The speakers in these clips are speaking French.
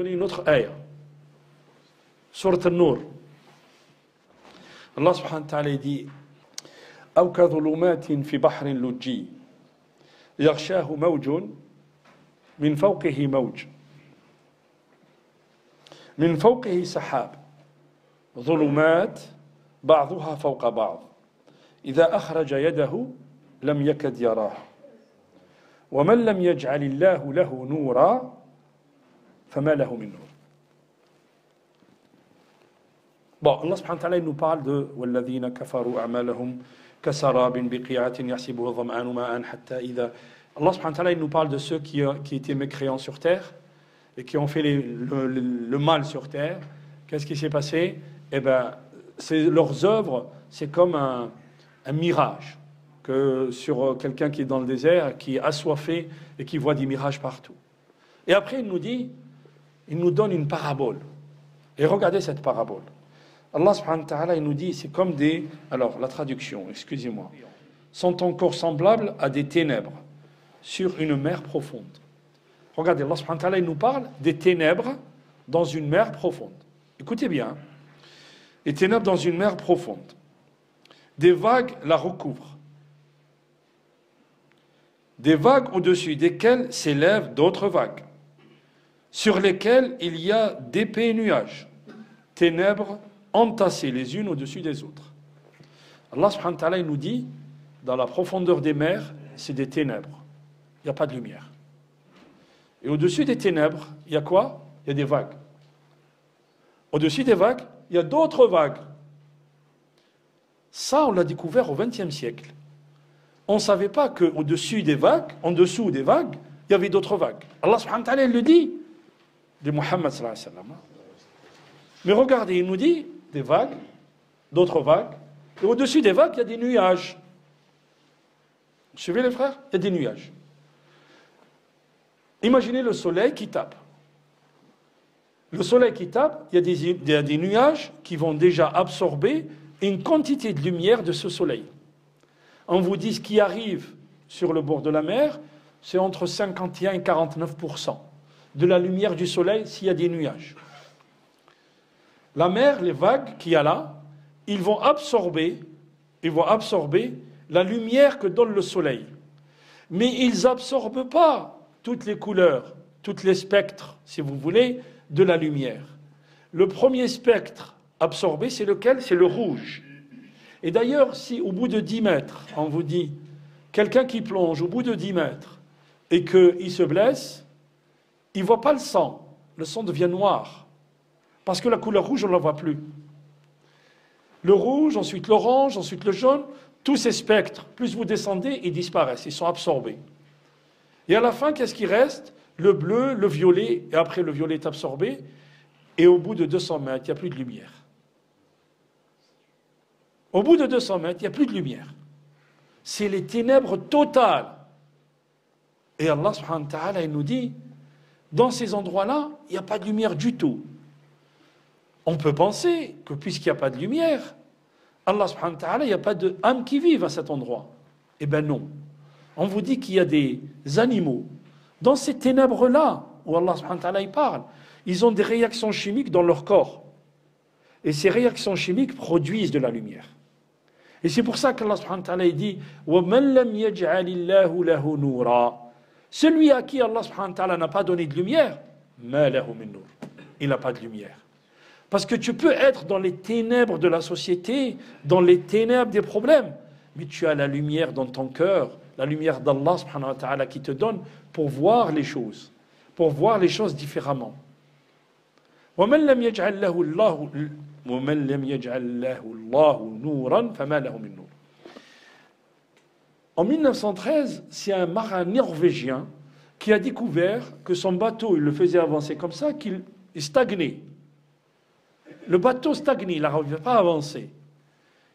donner une autre ayah. Surat An-Nur. Allah subhanahu wa ta'ala dit أو كظلمات في بحر لجي يغشاه موج من فوقه موج من فوقه سحاب ظلمات بعضها فوق بعض إذا أخرج يده لم يكد يراه ومن لم يجعل الله له نورا فما له من نور. Bon, Allah subhanahu wa ta'ala nous parle de وَالَّذِينَ كَفَرُوا أَعْمَالَهُمْ كَسَرَابٍ بِقِيعَةٍ يَحْسِبُهُ الظَّمْآنُ مَاءً حَتَّى إِذَا. Allah subhanahu wa ta'ala nous parle de ceux qui étaient mécréants sur terre et qui ont fait le mal sur terre. Qu'est-ce qui s'est passé? Eh bien, leurs œuvres, c'est comme un mirage que sur quelqu'un qui est dans le désert, qui est assoiffé et qui voit des mirages partout. Et après, il nous donne une parabole. Et regardez cette parabole. Allah subhanahu wa ta'ala, il nous dit, c'est comme des... Alors, la traduction, excusez-moi. Sont encore semblables à des ténèbres sur une mer profonde. Regardez, Allah subhanahu wa ta'ala, il nous parle des ténèbres dans une mer profonde. Écoutez bien. Les ténèbres dans une mer profonde. Des vagues la recouvrent. Des vagues au-dessus desquelles s'élèvent d'autres vagues, sur lesquelles il y a d'épais nuages, ténèbres entassées les unes au-dessus des autres. Allah subhanahu wa ta'ala, il nous dit, dans la profondeur des mers, c'est des ténèbres. Il n'y a pas de lumière. Et au-dessus des ténèbres, il y a quoi? Il y a des vagues. Au-dessus des vagues, il y a d'autres vagues. Ça, on l'a découvert au XXe siècle. On ne savait pas qu'au-dessus des vagues, en dessous des vagues, il y avait d'autres vagues. Allah subhanahu wa ta'ala, il le dit, de Muhammad sallallahu alayhi wa sallam. Mais regardez, il nous dit des vagues, d'autres vagues, et au-dessus des vagues, il y a des nuages. Vous suivez les frères? Il y a des nuages. Imaginez le soleil qui tape. Le soleil qui tape, il y a des nuages qui vont déjà absorber une quantité de lumière de ce soleil. On vous dit ce qui arrive sur le bord de la mer, c'est entre 51 et 49% de la lumière du soleil s'il y a des nuages. La mer, les vagues qu'il y a là, ils vont absorber la lumière que donne le soleil. Mais ils n'absorbent pas toutes les couleurs, tous les spectres, si vous voulez, de la lumière. Le premier spectre absorbé, c'est lequel? C'est le rouge. Et d'ailleurs, si au bout de 10 mètres, on vous dit, quelqu'un qui plonge au bout de 10 mètres et qu'il se blesse, il ne voit pas le sang devient noir. Parce que la couleur rouge, on ne la voit plus. Le rouge, ensuite l'orange, ensuite le jaune, tous ces spectres, plus vous descendez, ils disparaissent, ils sont absorbés. Et à la fin, qu'est-ce qui reste? Le bleu, le violet, et après le violet est absorbé, et au bout de 200 mètres, il n'y a plus de lumière. Au bout de 200 mètres, il n'y a plus de lumière. C'est les ténèbres totales. Et Allah subhanahu wa ta'ala, il nous dit, dans ces endroits-là, il n'y a pas de lumière du tout. On peut penser que puisqu'il n'y a pas de lumière, Allah subhanahu wa ta'ala, il n'y a pas d'âme qui vive à cet endroit. Eh bien non. On vous dit qu'il y a des animaux. Dans ces ténèbres-là, où Allah subhanahu wa ta'ala il parle, ils ont des réactions chimiques dans leur corps. Et ces réactions chimiques produisent de la lumière. Et c'est pour ça qu'Allah subhanahu wa ta'ala il dit وَمَنْ لَمْ يَجْعَلِ اللَّهُ لَهُ نُورًا. Celui à qui Allah subhanahu wa ta'ala n'a pas donné de lumière, مَا لَهُ مِن نُور. Il n'a pas de lumière. Parce que tu peux être dans les ténèbres de la société, dans les ténèbres des problèmes, mais tu as la lumière dans ton cœur, la lumière d'Allah subhanahu wa ta'ala qui te donne pour voir les choses différemment. وَمَنْ لَمْ يَجْعَلْ لَهُ اللَّهُ نُورًا فَمَا لَهُ مِن نُور. En 1913, c'est un marin norvégien qui a découvert que son bateau, il le faisait avancer comme ça, qu'il stagnait. Le bateau stagnait, il n'arrivait pas à avancer.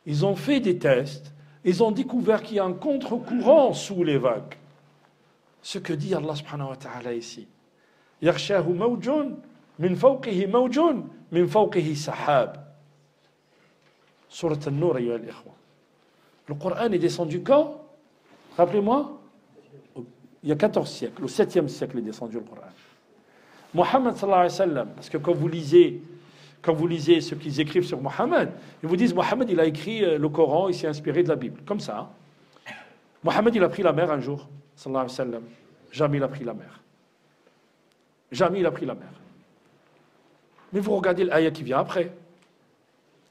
Ils ont fait des tests, ils ont découvert qu'il y a un contre-courant sous les vagues. Ce que dit Allah subhanahu wa ta'ala ici. يَغْشَاهُ مَوْجٌ مِنْ فَوْقِهِ مَوْجٌ مِنْ فَوْقِهِ سَحَابٌ. Surat An-Nur, ayyuha al-ikhwa. Le Coran est descendu quand? Rappelez-moi, il y a 14 siècles, au 7e siècle est descendu le Coran. Mohammed sallallahu alayhi wa sallam, parce que quand vous lisez ce qu'ils écrivent sur Mohammed, ils vous disent Mohammed il a écrit le Coran, il s'est inspiré de la Bible. Comme ça. Hein. Mohammed il a pris la mer un jour, sallallahu alayhi wa sallam. Jamais il a pris la mer. Jamais il a pris la mer. Mais vous regardez l'ayah qui vient après.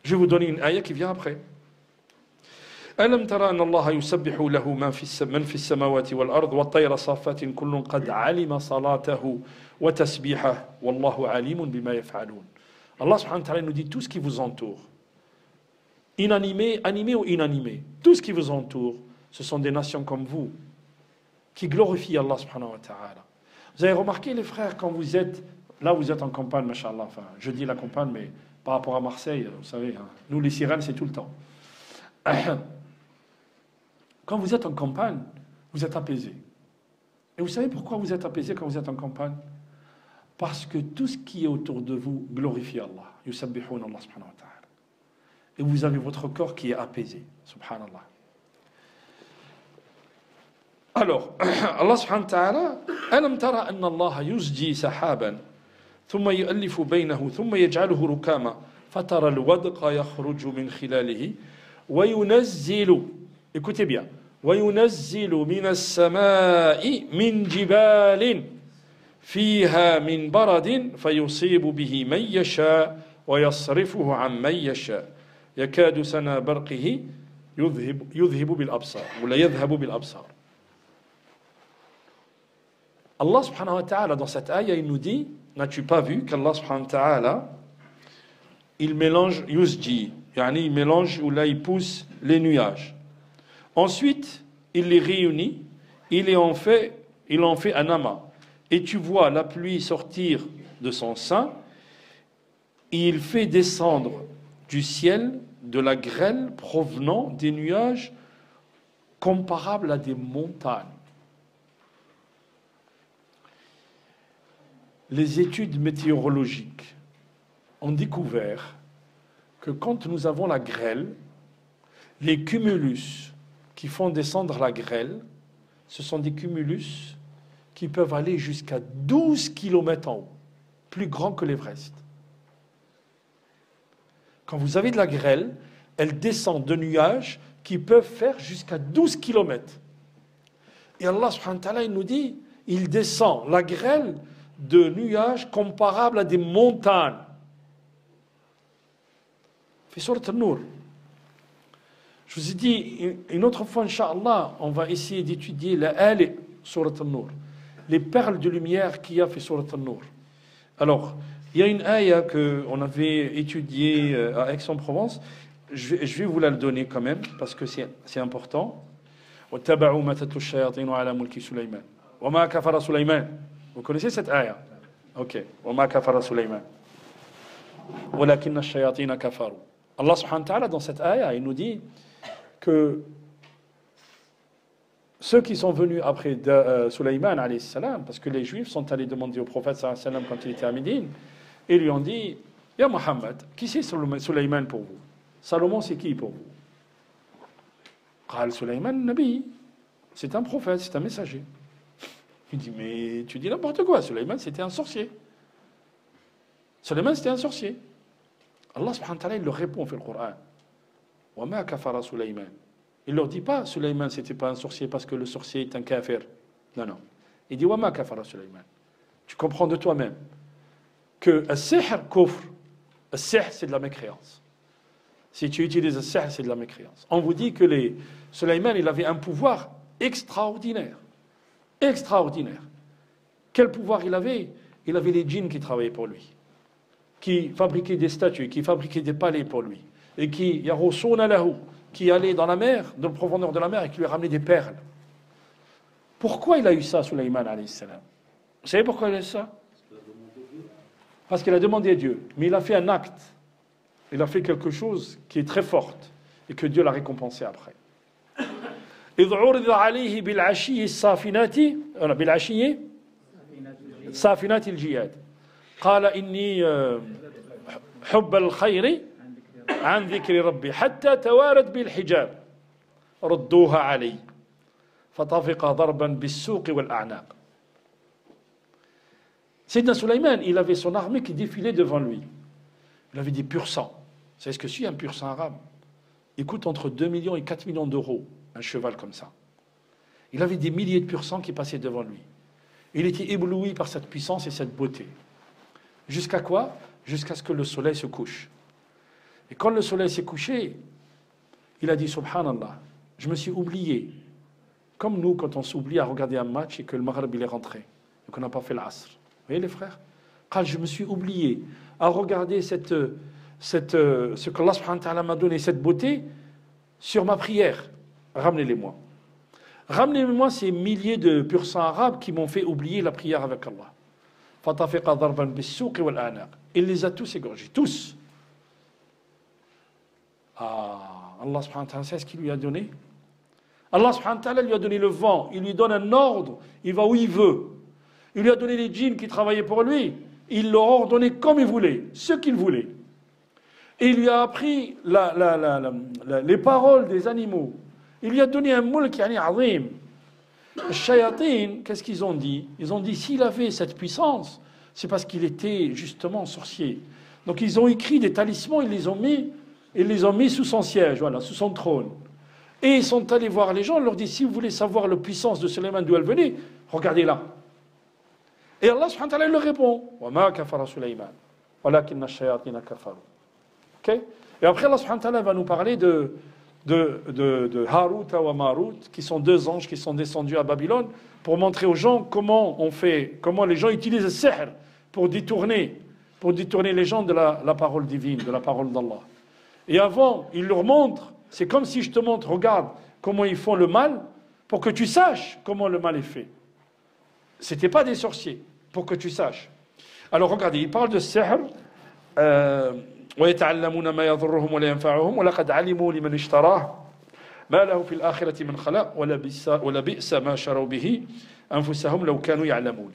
Je vais vous donner une ayah qui vient après. ألم ترى أن الله يسبح له من في السماوات والأرض والطير صافات كل قد علم صلاته وتسبيحه والله عليم بما يفعلون. Allah subhanahu wa ta'ala nous dit tout ce qui vous entoure. Inanimé, animé ou inanimé. Tout ce qui vous entoure, ce sont des nations comme vous qui glorifient Allah subhanahu wa ta'ala. Vous avez remarqué les frères quand vous êtes, là vous êtes en campagne, mashallah, enfin je dis la campagne mais par rapport à Marseille, vous savez, hein, nous les sirènes c'est tout le temps. Quand vous êtes en campagne, vous êtes apaisé. Et vous savez pourquoi vous êtes apaisé quand vous êtes en campagne? Parce que tout ce qui est autour de vous glorifie Allah. Yusabbihuna Allah subhanahu wa ta'ala. Et vous avez votre corps qui est apaisé. Subhanallah. Alors, Allah subhanahu wa ta'ala, ألم ترى أن الله يزجي سحابا ثم يؤلف بينه ثم يجعله ركاما فترى الودق يخرج من خلاله وينزل, écoutez bien, وينزل من السماء من جبال فيها من برد فيصيب به من يشاء ويصرفه عن من يشاء يكاد سنا برقه يذهب بالأبصار ولا يذهب بالأبصار. Allah subhanahu wa ta'ala dans cette ayah il nous dit, n'as-tu pas vu qu'Allah subhanahu wa ta'ala il mélange yusji, yani il mélange ou là il pousse les nuages. Ensuite, il les réunit, il en fait un amas. Et tu vois la pluie sortir de son sein, et il fait descendre du ciel de la grêle provenant des nuages comparables à des montagnes. Les études météorologiques ont découvert que quand nous avons la grêle, les cumulus qui font descendre la grêle, ce sont des cumulus qui peuvent aller jusqu'à 12 km en haut, plus grand que l'Everest. Quand vous avez de la grêle, elle descend de nuages qui peuvent faire jusqu'à 12 km. Et Allah subhanahu wa ta'ala, il nous dit, il descend la grêle de nuages comparables à des montagnes. Fait surat An-Nur. Je vous ai dit, une autre fois, Inch'Allah, on va essayer d'étudier la Ali, surat An-Nur. Les perles de lumière qu'il y a fait surat An-Nur. Alors, il y a une ayah qu'on avait étudiée à Aix-en-Provence. Je vais vous la donner quand même, parce que c'est important. وَاتَّبَعُوا مَا تَتْلُو الشَّيَاطِينُ عَلَى مُلْكِ سُلَيْمَانَ وَمَا كَفَرَ سُلَيْمَانَ. Vous connaissez cette ayah? Ok. وَمَا كَفَرَ سُلَيْمَانَ وَلَكِنَّ الشَّيَاطِينَ كَفَرُوا. Allah subhanahu wa ta'ala, dans cette ayah, il nous dit que ceux qui sont venus après Sulayman alayhi salam, parce que les Juifs sont allés demander au prophète sallallahu alayhi wa sallam quand il était à Médine, et lui ont dit, Ya Muhammad, qui c'est Sulayman pour vous? Salomon c'est qui pour vous? Qal Sulayman Nabi, c'est un prophète, c'est un messager. Il dit, mais tu dis n'importe quoi, Sulayman c'était un sorcier. Sulayman c'était un sorcier. Allah subhanahu wa ta'ala il leur répond fait le Coran. Wa ma kafara Sulayman. Il leur dit pas Sulayman c'était pas un sorcier parce que le sorcier est un kafir. Non, non. Il dit wa ma kafara Sulayman. Tu comprends de toi-même que as-sihr kufr. As-sihr c'est de la mécréance. Si tu utilises as-sihr c'est de la mécréance. On vous dit que Sulayman il avait un pouvoir extraordinaire. Extraordinaire. Quel pouvoir il avait? Il avait les djinns qui travaillaient pour lui, qui fabriquaient des statues, qui fabriquaient des palais pour lui, et qui allaient dans la mer, dans le profondeur de la mer, et qui lui ramenaient des perles. Pourquoi il a eu ça, Sulayman alayhi salam? Vous savez pourquoi il a eu ça? Parce qu'il a demandé à Dieu, mais il a fait un acte, il a fait quelque chose qui est très fort, et que Dieu l'a récompensé après. إذ عرض عليه بالعشي الصافنات بالعشي صافنات الجياد قال إني حب الخير عن ذكر ربي حتى توارد بالحجاب ردوها علي فطفق ضربا بالسوق والأعناق. Sayyidina Sulaiman, il avait son armée qui défilait devant lui. Il avait des pur sang. Vous savez ce que c'est un pur sang arabe? Il coûte entre 2 millions et 4 millions d'euros, un cheval comme ça. Il avait des milliers de pur sang qui passaient devant lui. Il était ébloui par cette puissance et cette beauté. Jusqu'à quoi? Jusqu'à ce que le soleil se couche. Et quand le soleil s'est couché, il a dit Subhanallah, je me suis oublié. Comme nous, quand on s'oublie à regarder un match et que le Maghreb il est rentré, et qu'on n'a pas fait l'Asr. Vous voyez les frères? Quand je me suis oublié à regarder ce qu'Allah subhanahu wa ta'ala m'a donné, cette beauté, sur ma prière. Ramenez-les-moi. Ramenez-moi ces milliers de pur sang arabes qui m'ont fait oublier la prière avec Allah. Fatafiqa darban bis-souq wal a'naq. Il les a tous égorgés, tous. Ah, Allah subhanahu wa ta'ala, c'est ce qu'il lui a donné. Allah subhanahu wa ta'ala lui a donné le vent, il lui donne un ordre, il va où il veut. Il lui a donné les djinns qui travaillaient pour lui, il leur a ordonné comme il voulait, ce qu'il voulait. Et il lui a appris les paroles des animaux. Il lui a donné un mulk yani azim. Les shayatin, qu'est-ce qu'ils ont dit? Ils ont dit s'il avait cette puissance, c'est parce qu'il était justement sorcier. Donc ils ont écrit des talismans, ils les ont mis sous son siège, voilà, sous son trône. Et ils sont allés voir les gens, ils leur disent si vous voulez savoir la puissance de Sulayman d'où elle venait, regardez là. Et Allah subhanahu wa ta'ala leur répond wa ma kafara Sulayman walakinna ash-shayatina kafaru. Okay? Et après Allah subhanahu wa ta'ala va nous parler de Harut et Marut, qui sont deux anges qui sont descendus à Babylone pour montrer aux gens comment les gens utilisent le sihr pour détourner les gens de la parole divine, de la parole d'Allah. Et avant, il leur montre, c'est comme si je te montre, regarde comment ils font le mal, pour que tu saches comment le mal est fait. C'était pas des sorciers, pour que tu saches. Alors regardez, il parle de sihr. ويتعلمون ما يضرهم ولا ينفعهم ولقد علموا لمن اشتراه ما له في الآخرة من خلاق ولبئس ما شروا به أنفسهم لو كانوا يعلمون.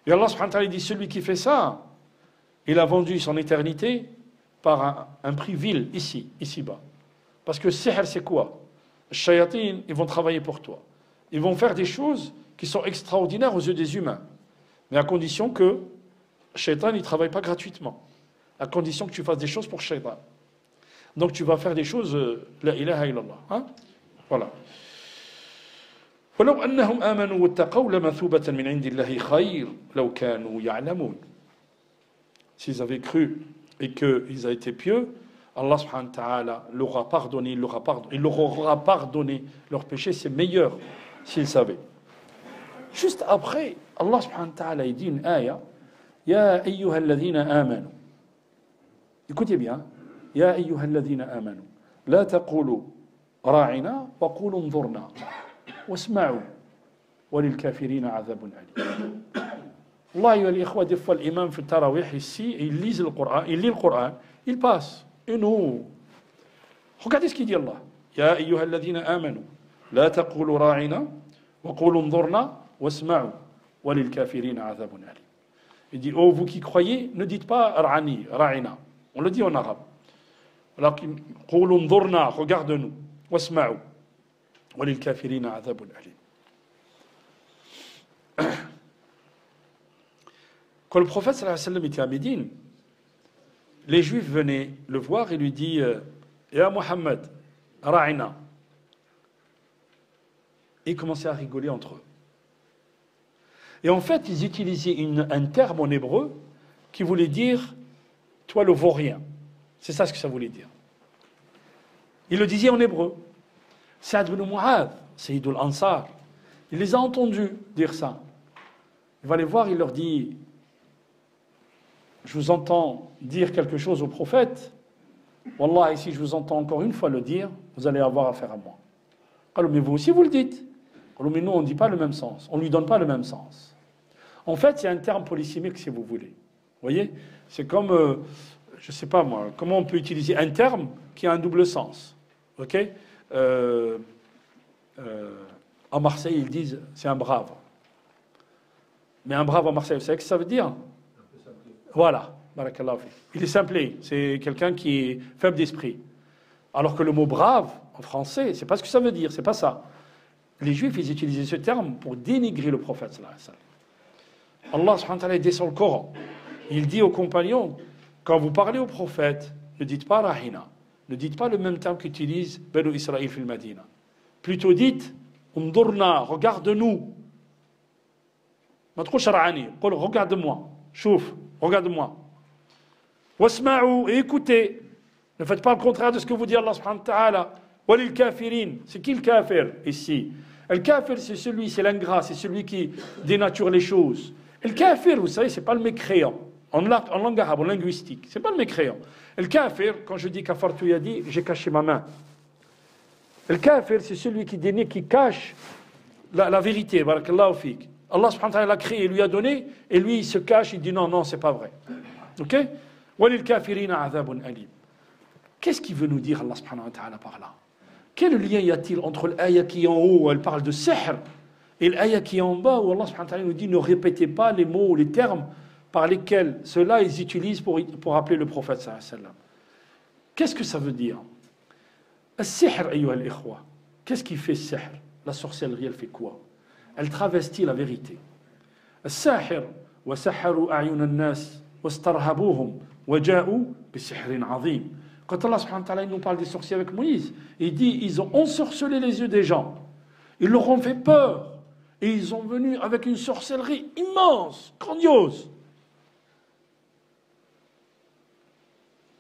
Et Allah subhanahu wa ta'ala dit celui qui fait ça, il a vendu son éternité par un prix vil ici-bas. Parce que sihr c'est quoi? Les shayatin, ils vont travailler pour toi. Ils vont faire des choses qui sont extraordinaires aux yeux des humains. Mais à condition que le shaitan ne travaille pas gratuitement. À condition que tu fasses des choses pour shaitan. Donc tu vas faire des choses, la ilaha illallah. Hein? Voilà. ولو أنهم آمنوا واتقوا لمثوبة من عند الله خير لو كانوا يعلمون. S'ils avaient cru et qu'ils ont été pieux, Allah subhanahu wa ta'ala leur aura pardonné, il leur aura pardonné leurs péchés, c'est meilleur s'ils savaient. Juste après, Allah subhanahu wa ta'ala dit une ayah, Ya ayyuha alladhina amanu. Écoutez bien, Ya ayyuha alladhina amanu. La taqulu ra'ina wa qulu انظرنا واسمعوا وللكافرين عذاب أليم. Allah ya l'ikhwa, des fois l'imam fait tarawih ici, et il lit le Coran, il passe. Et nous, regardez ce qu'il dit Allah. Ya ayyuha alladhina amanu. La taqulu ra'ina wa qulu انظرنا واسمعوا وللكافرين عذاب أليم. Il dit, oh vous qui croyez, ne dites pas ra'ani, ra'ina. On le dit en arabe. Regarde-nous. Wasma'u. Walil-kafirina adhabun alim. Quand le prophète sallallahu alayhi wa sallam était à Médine, les Juifs venaient le voir et lui disaient Ya Muhammad, ra'ina. Et ils commençaient à rigoler entre eux. Et en fait, ils utilisaient un terme en hébreu qui voulait dire toi le vaurien. C'est ça ce que ça voulait dire. Ils le disaient en hébreu. Saad ibn Mu'adh, Sayyid al-Ansar, il les a entendus dire ça. Il va les voir, il leur dit je vous entends dire quelque chose au prophète. Wallah, ici je vous entends encore une fois le dire, vous allez avoir affaire à moi. Alors, mais vous aussi vous le dites. Alors, mais nous on ne dit pas le même sens, on ne lui donne pas le même sens. En fait, c'est un terme polysémique, si vous voulez. Vous voyez? C'est comme, je ne sais pas moi, comment on peut utiliser un terme qui a un double sens. Ok? À Marseille, ils disent c'est un brave. Mais un brave à Marseille, vous savez ce que ça veut dire? Voilà. Barakallahu fi. Il est simplé. C'est quelqu'un qui est faible d'esprit. Alors que le mot brave, en français, c'est pas ce que ça veut dire. C'est pas ça. Les Juifs, ils utilisaient ce terme pour dénigrer le prophète sallallahu alayhi wa sallam. Allah subhanahu wa ta'ala descend le Coran. Il dit aux compagnons, quand vous parlez au prophète, ne dites pas Rahina, ne dites pas le même terme qu'utilise Banu Israël fil Madina. Plutôt dites, Undurna, regarde-nous. Regarde-moi. Chouf, regarde-moi. Wasma'u, et écoutez. Ne faites pas le contraire de ce que vous dit Allah subhanahu wa ta'ala. Walil kafirin. C'est qui le kafir ici? Le kafir, c'est l'ingrat, c'est celui qui dénature les choses. Et le kafir, vous savez, c'est pas le mécréant. En langue arabe, en linguistique, c'est pas le mécréant. Le kafir, quand je dis kafartu yadi, j'ai caché ma main. Le kafir, c'est celui qui dénie, qui cache la vérité. Barakallahu fik. Allah subhanahu wa ta'ala l'a créé, il lui a donné, et lui il se cache, il dit non, non, c'est pas vrai. Ok? Walil kafirina azabun alim. Qu'est-ce qu'il veut nous dire Allah subhanahu wa ta'ala par là? Quel lien y a-t-il entre l'ayah qui est en haut, où elle parle de sihr, et l'ayah qui est en bas, où Allah subhanahu wa ta'ala nous dit ne répétez pas les mots ou les termes par lesquels ceux-là ils utilisent pour appeler le prophète sallallahu alayhi wa sallam. Qu'est-ce que ça veut dire? Al-sihr, ayyuha al-ikhwa. Qu'est-ce qui fait sihr? La sorcellerie, elle fait quoi? Elle travestit la vérité. Al-sahir, wa saharu a'yun an-nas, wa starhabuhum, wa ja'u bi sihrin 'azim. Quand Allah subhanahu wa ta'ala nous parle des sorciers avec Moïse, il dit ils ont ensorcelé les yeux des gens, ils leur ont fait peur, et ils sont venus avec une sorcellerie immense, grandiose.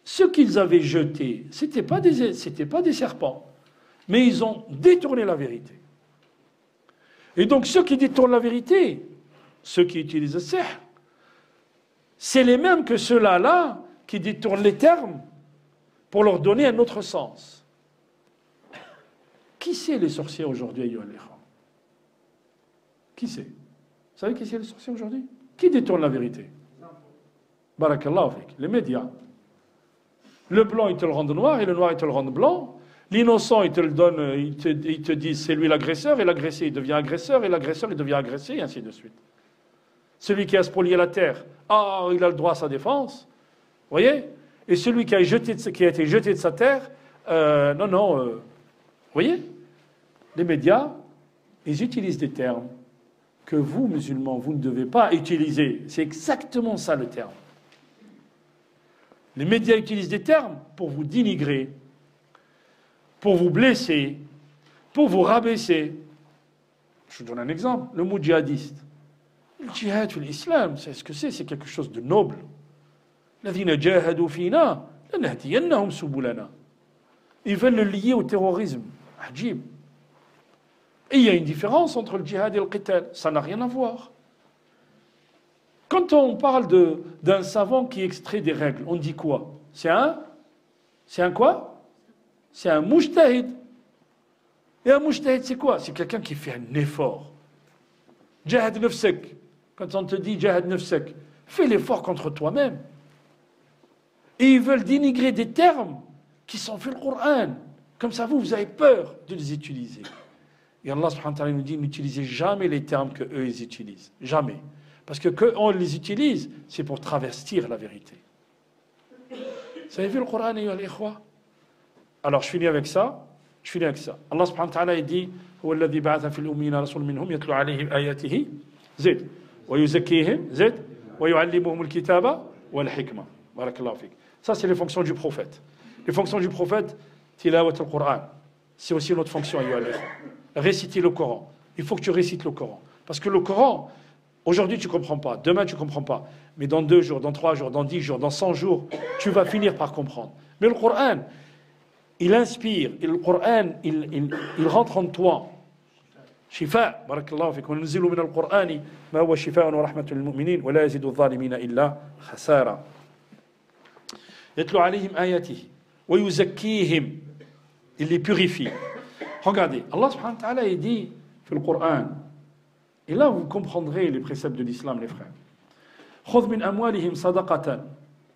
Ce qu'ils avaient jeté, c'était pas des serpents, mais ils ont détourné la vérité. Et donc ceux qui détournent la vérité, ceux qui utilisent le sihr, c'est les mêmes que ceux-là qui détournent les termes pour leur donner un autre sens. Qui c'est les sorciers aujourd'hui, ayyuha al-ikhwa? Qui c'est? Vous savez qui c'est les sorciers aujourd'hui? Qui détourne la vérité? Barakallahu fik. Les médias. Le blanc, ils te le rendent noir, et le noir, ils te le rendent blanc. L'innocent, ils te le donnent, ils te disent c'est lui l'agresseur, et l'agressé, il devient agresseur, et l'agresseur, il devient agressé, et ainsi de suite. Celui qui a spolié la terre, il a le droit à sa défense. Vous voyez? Et celui qui a été jeté de sa terre, vous voyez? Les médias, ils utilisent des termes que vous, musulmans, vous ne devez pas utiliser. C'est exactement ça le terme. Les médias utilisent des termes pour vous dénigrer, pour vous blesser, pour vous rabaisser. Je vous donne un exemple. Le mot djihadiste. Le djihad, l'islam, c'est ce que c'est? C'est quelque chose de noble. Ils veulent le lier au terrorisme. Ajib. Et il y a une différence entre le djihad et le qital. Ça n'a rien à voir. Quand on parle d'un savant qui extrait des règles, on dit quoi? C'est un quoi? C'est un mujtahid. Et un mujtahid, c'est quoi? C'est quelqu'un qui fait un effort. Jahad nafsak. Quand on te dit jahad nafsak, fais l'effort contre toi-même. Et ils veulent dénigrer des termes qui sont faits le Coran. Comme ça, vous avez peur de les utiliser. Et Allah subhanahu wa ta'ala nous dit, n'utilisez jamais les termes qu'eux ils utilisent. Jamais. Parce que quand on les utilise, c'est pour travestir la vérité. Vous avez vu le Coran, ayyuha al-ikhwa? Alors, je finis avec ça. Allah subhanahu wa ta'ala dit, هو الذي بعث في الأميين رسول منهم يتلو عليهم آياته زد ويزكيهم زد ويعلمهم الكتاب والحكمة. بارك الله فيك. Ça, c'est les fonctions du prophète. Les fonctions du prophète, tilawat al-Qur'an. C'est aussi notre fonction, ayyuha al-ikhwa. Réciter le Coran. Il faut que tu récites le Coran. Parce que le Coran, aujourd'hui, tu ne comprends pas. Demain, tu ne comprends pas. Mais dans 2 jours, dans 3 jours, dans 10 jours, dans 100 jours, tu vas finir par comprendre. Mais le Coran, il inspire. Et le Coran, il rentre en toi. شفاء بارك الله فيك وننزل من القرآن ما هو شفاء ورحمة للمؤمنين ولا يزيد الظالمين إلا خسارة يتلو عليهم آياته ويزكيهم il les purifie. Regardez, Allah subhanahu wa ta'ala il dit dans le Coran, et là vous comprendrez les préceptes de l'islam les frères. خذ من أموالهم صدقة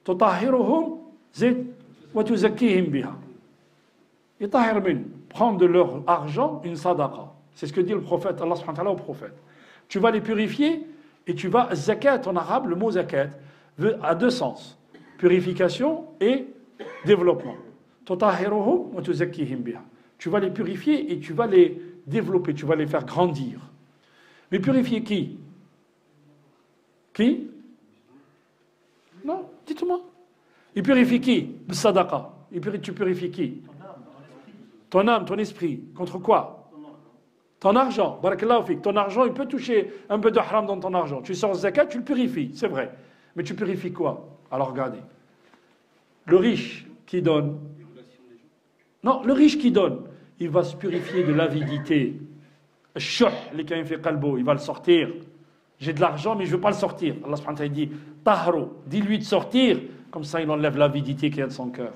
تطهرهم زد وتزكيهم بها. يطهر من prendre de leur argent une sadaqa. C'est ce que dit le prophète, Allah subhanahu wa ta'ala au prophète. Tu vas les purifier et tu vas, zakat en arabe, le mot zakat a 2 sens. Purification et développement. Tutahhiruhum wa tuzakkihim biha. Tu vas les purifier et tu vas les développer, tu vas les faire grandir. Mais purifier qui? Qui? Non, dites-moi. Il purifie qui? Sadaqa. Tu purifies qui? Ton âme, ton esprit. Contre quoi? Ton argent. Barakallahu fik. Ton argent, il peut toucher un peu de haram dans ton argent. Tu sors zakat, tu le purifies, c'est vrai. Mais tu purifies quoi? Alors regardez. Le riche qui donne. Non, le riche qui donne, il va se purifier de l'avidité. Il va le sortir. J'ai de l'argent, mais je ne veux pas le sortir. Allah subhanahu wa ta'ala dit Tahro, dis-lui de sortir. Comme ça, il enlève l'avidité qui est de son cœur.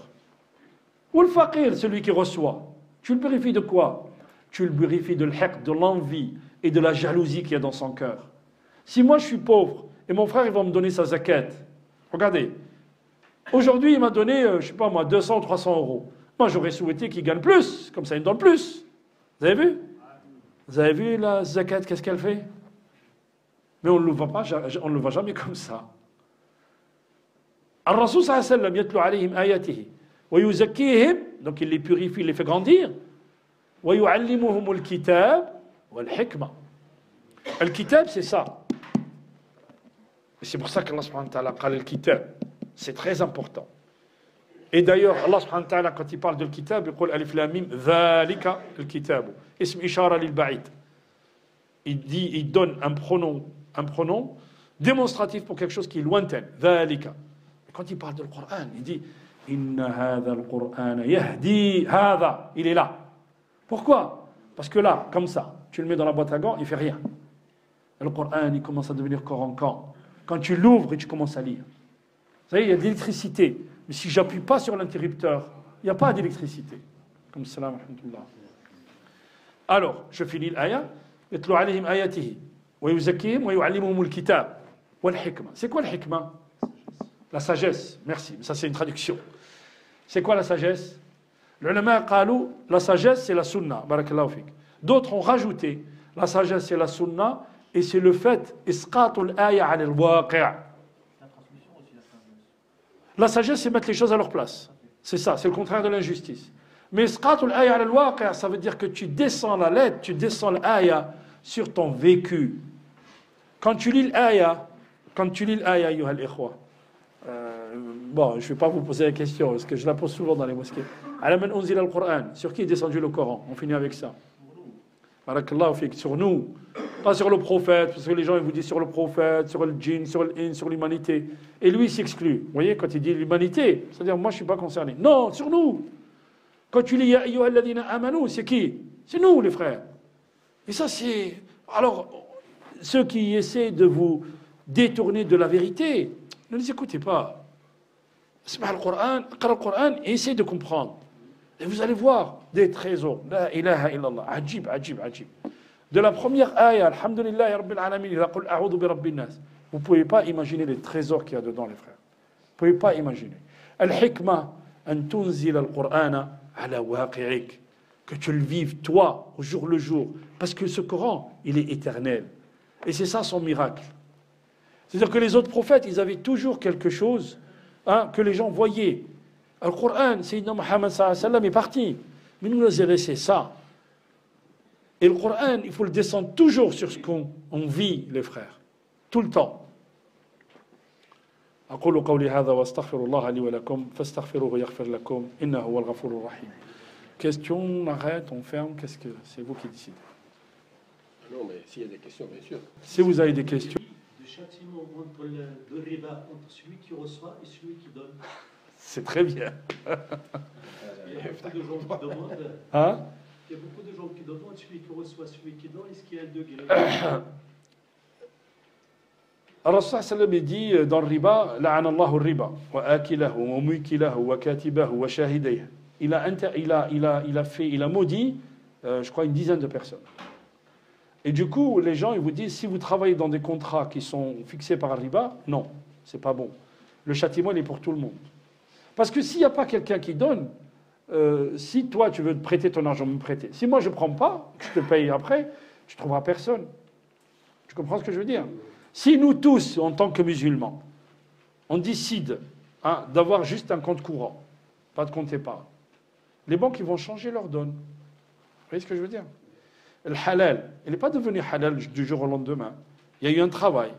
Ou le faqir, celui qui reçoit. Tu le purifies de quoi? Tu le purifies de l'haq, de l'envie et de la jalousie qui est dans son cœur. Si moi je suis pauvre et mon frère il va me donner sa zakat, regardez, aujourd'hui il m'a donné, je ne sais pas moi, 200 ou 300 euros. Moi j'aurais souhaité qu'il gagne plus, comme ça il me donne plus. Vous avez vu? Vous avez vu la zakat, qu'est-ce qu'elle fait? Mais on ne le voit pas, on ne le voit jamais comme ça. Al-Rasul sallallahu alayhi wa sallam yatlu alayhim ayatihi wa yuzakkihim, donc il les purifie, il les fait grandir. Wa yu'allimuhum al-kitab wal-hikma. Al-kitab, c'est ça. Et c'est pour ça qu'Allah subhanahu wa ta'ala parle al-kitab. C'est très important. Et d'ailleurs, Allah subhanahu wa ta'ala, quand il parle de al-kitab, il dit alif lam mim, dhalika al-kitab. Ism ishara lil-ba'id. Il donne un pronom démonstratif pour quelque chose qui est lointain. Dhalika. Quand il parle du Coran, il dit Inna hadha al-Qur'an yahdi hadha. Il est là. Pourquoi? Parce que là, comme ça, tu le mets dans la boîte à gants, il ne fait rien. Et le Coran, il commence à devenir corps en corps. Quand tu l'ouvres et tu commences à lire. Vous savez, il y a de l'électricité. Mais si je n'appuie pas sur l'interrupteur, il n'y a pas d'électricité. Comme salam, alhamdulillah. Alors, je finis l'aya. Yatlu alayhim ayatihi. Wa yuzakkihim wa yu'allimuhum al-kitab. Wal hikma. C'est quoi le hikma? La sagesse, merci, ça c'est une traduction. C'est quoi la sagesse? L'ulama qalou, la sagesse c'est la sunna, barakallahu fik. D'autres ont rajouté, la sagesse c'est la sunna, et c'est le fait, isqatul aya ala al-waqi'. La sagesse c'est mettre les choses à leur place. C'est ça, c'est le contraire de l'injustice. Mais isqatul aya ala al-waqi', ça veut dire que tu descends la lettre, tu descends l'aya sur ton vécu. Quand tu lis l'aya, ayyuha al-ikhwa, bon, je ne vais pas vous poser la question, parce que je la pose souvent dans les mosquées. Alaman unzila al-Qur'an. Sur qui est descendu le Coran? On finit avec ça. Barakallahu fik. Sur nous. Pas sur le prophète, parce que les gens ils vous disent sur le prophète, sur le djinn, sur l'in, sur l'humanité. Et lui il s'exclut. Vous voyez, quand il dit l'humanité, c'est-à-dire moi je ne suis pas concerné. Non, sur nous. Quand tu lis Ya ayyuha alladhina amanu, c'est qui? C'est nous les frères. Et ça c'est... Alors, ceux qui essaient de vous détourner de la vérité, ne les écoutez pas. Asma' le Coran et essayez de comprendre. Et vous allez voir des trésors. La ilaha illallah. Ajib, ajib, ajib. De la première ayah, alhamdulillah, rabbil alamin, il a qul a'udhu bi rabbin nas. Vous ne pouvez pas imaginer les trésors qu'il y a dedans, les frères. Vous ne pouvez pas imaginer. Al-hikmah, an tunzil al-Qur'ana ala waqi'ik. Que tu le vives, toi, au jour le jour. Parce que ce Coran, il est éternel. Et c'est ça son miracle. C'est-à-dire que les autres prophètes, ils avaient toujours quelque chose que les gens voyaient. Le Coran, Sayyidina Muhammad sallallahu alayhi wa sallam est parti. Mais nous, c'est ça. Et le Coran, il faut le descendre toujours sur ce qu'on vit, les frères. Tout le temps. أقول قولي هذا وأستغفر الله لي ولكم فاستغفروه يغفر لكم إنه هو الغفور الرحيم. Question, on arrête, on ferme, qu'est-ce que c'est vous qui décidez? Non, mais s'il y a des questions, bien sûr. Si vous avez des questions. Le châtiment entre le riba, entre celui qui reçoit et celui qui donne. C'est très bien. Il y a beaucoup de gens qui demandent. Hein? Il y a beaucoup de gens qui demandent celui qui reçoit, celui qui donne, est-ce qu'il y a un degré? Rasul sallam dit dans le riba, la'ana Allahu riba, wa akilahu, wa mukilahu, wa katibahu, wa shahidayh. Il a maudit, je crois, une dizaine de personnes. Et du coup, les gens, ils vous disent, si vous travaillez dans des contrats qui sont fixés par un riba, non, c'est pas bon. Le châtiment, il est pour tout le monde. Parce que s'il n'y a pas quelqu'un qui donne, si toi, tu veux te prêter ton argent, me prêter. Si moi, je ne prends pas, je te paye après, tu ne trouveras personne. Tu comprends ce que je veux dire? Si nous tous, en tant que musulmans, on décide d'avoir juste un compte courant, pas de compte épargne, les banques, ils vont changer leur donne. Vous voyez ce que je veux dire? Le halal, il n'est pas devenu halal du jour au lendemain. Il y a eu un travail.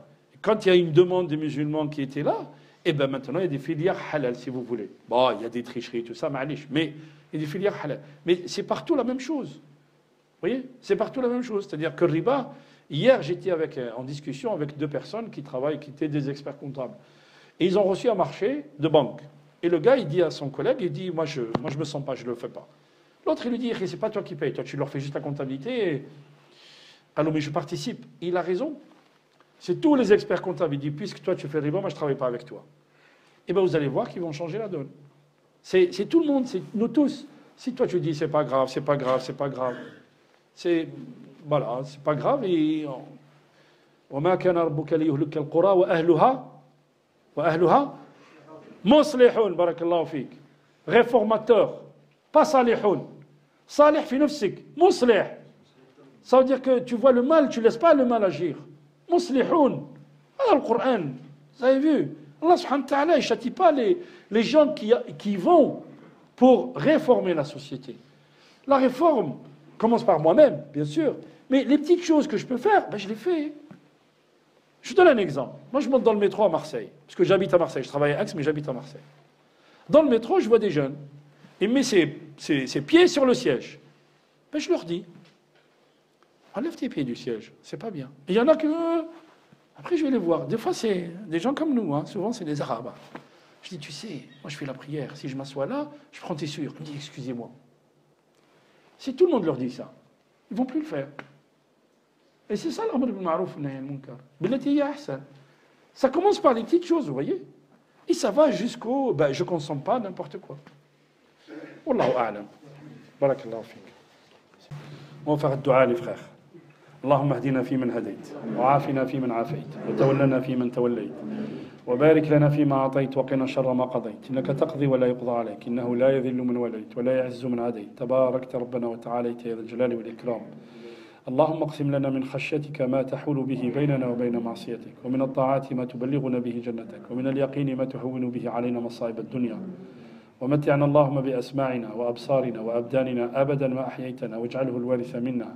quand il y a une demande des musulmans qui étaient là, et bien maintenant il y a des filières halal, si vous voulez. Bon, il y a des tricheries, tout ça, ma'alish, mais il y a des filières halal. Mais c'est partout la même chose. Vous voyez? C'est partout la même chose. C'est-à-dire que le riba, hier j'étais en discussion avec 2 personnes qui travaillent, qui étaient des experts comptables. Et ils ont reçu un marché de banque. Et le gars, il dit à son collègue, il dit, moi je me sens pas, je le fais pas. L'autre, il lui dit, c'est pas toi qui payes, toi tu leur fais juste la comptabilité. Et... Alors, mais je participe. Et il a raison. C'est tous les experts comptables. Il dit, puisque toi tu fais riba, moi je travaille pas avec toi. Et bien vous allez voir qu'ils vont changer la donne. C'est tout le monde, c'est nous tous. Si toi tu dis, c'est pas grave, c'est pas grave, c'est pas grave. Voilà, c'est pas grave. Et وما كان ربك ليهلك القرى وأهلها مصلحون بارك الله فيك. Réformateur, pas salihun. Salih fi nafsik, muslih. Ça veut dire que tu vois le mal, tu laisses pas le mal agir. Muslihun. Dans le Coran, vous avez vu, Allah subhanahu wa ta'ala, il ne châtie pas les gens qui vont pour réformer la société. La réforme commence par moi-même, bien sûr, mais les petites choses que je peux faire, ben je les fais. Je vous donne un exemple. Moi, je monte dans le métro à Marseille, parce que j'habite à Marseille. Je travaille à Aix, mais j'habite à Marseille. Dans le métro, je vois des jeunes. Il met ses pieds sur le siège. Ben, je leur dis, enlève tes pieds du siège, c'est pas bien. Et il y en a que... Après, je vais les voir. Des fois, c'est des gens comme nous, hein. Souvent, c'est des Arabes. Je dis, tu sais, moi, je fais la prière. Si je m'assois là, je prends tes sûrs. Il me dit, excusez-moi. Si tout le monde leur dit ça, ils ne vont plus le faire. Et c'est ça l'amr bil ma'rouf wa nahy anil munkar. Billati hiya ahsan. Ça commence par les petites choses, vous voyez. Et ça va jusqu'au, je ne consomme pas n'importe quoi. Wallahu a'lam. Barakallahu fik. On va faire le dua, les frères. اللهم اهدنا فيمن هديت وعافنا فيمن عافيت وتولنا فيمن توليت وبارك لنا فيما أعطيت وقنا شر ما قضيت إنك تقضي ولا يقضى عليك إنه لا يذل من وليت ولا يعز من عاديت تباركت ربنا وتعاليت يا ذا الجلال والإكرام اللهم اقسم لنا من خشيتك ما تحول به بيننا وبين معصيتك ومن الطاعات ما تبلغنا به جنتك ومن اليقين ما تهون به علينا مصائب الدنيا ومتعنا اللهم بأسماعنا وأبصارنا وأبداننا أبدا ما أحييتنا واجعله الوارث منا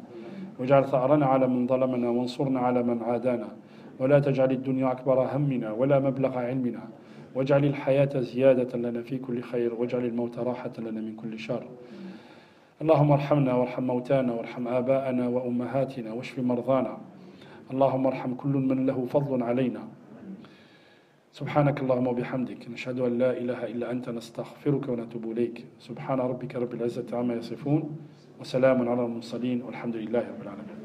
واجعل ثأرنا على من ظلمنا وانصرنا على من عادانا ولا تجعل الدنيا أكبر همنا ولا مبلغ علمنا واجعل الحياة زيادة لنا في كل خير واجعل الموت راحة لنا من كل شر اللهم ارحمنا وارحم موتانا وارحم آباءنا وأمهاتنا واشف مرضانا اللهم ارحم كل من له فضل علينا سبحانك اللهم وبحمدك نشهد أن لا إله إلا أنت نستغفرك ونتوب إليك سبحان ربك رب العزة عما يصفون وسلام على المرسلين والحمد لله رب العالمين